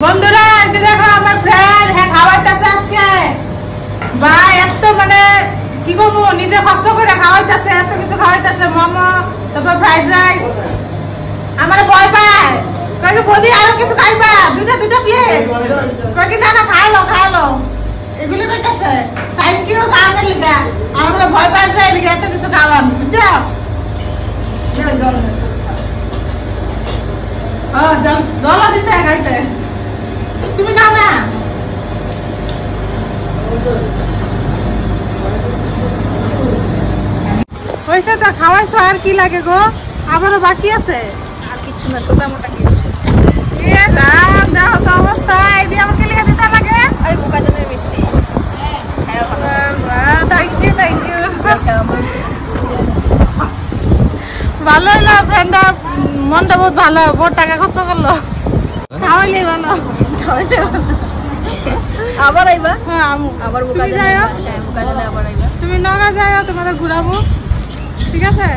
বন্ধুরা আজকে দেখো আমার ফ্রেন্ড হ্যাঁ খাওয়াইতেছে আজকে ভাই এত মানে কি করবো নিজে কষ্ট করে খাওয়াইতেছে এত কিছু খাওয়াইতেছে মোমো তারপর ফ্রাইড রাইস আমার ভয় পায় কয়েক বদি আরো কিছু খাইবা দুটা প্লেট কয়েক না না খাইলো এগুলো কইতেছে থ্যাংক ইউ খাওয়ার লিগা আমরা ভয় পাই যায় লিগা এত কিছু খাওয়ান বুঝছো জল দিছে খাইতে তুমি খাও না হয়েছে তো খাওয়াইছো আর কি লাগে গো আবারও বাকি আছে আর কিছু না ছোটা মোটা কি দেখো তো অবস্থা এই দিয়ে আমাকে লিখে দিতে লাগে ওই বোকাজনের মিষ্টি থ্যাংক ইউ ভালো হইলো ফ্রেন্ডটা মনটা বহুত ভালো বহুত টাকা খরচ করলো খাওয়াইলে ভালো আবার আইবা হ্যাঁ আমু আবার বোকাজনে আবার আইবা তুমি নগা যাও তোমাদের ঘুরাবো ঠিক আছে।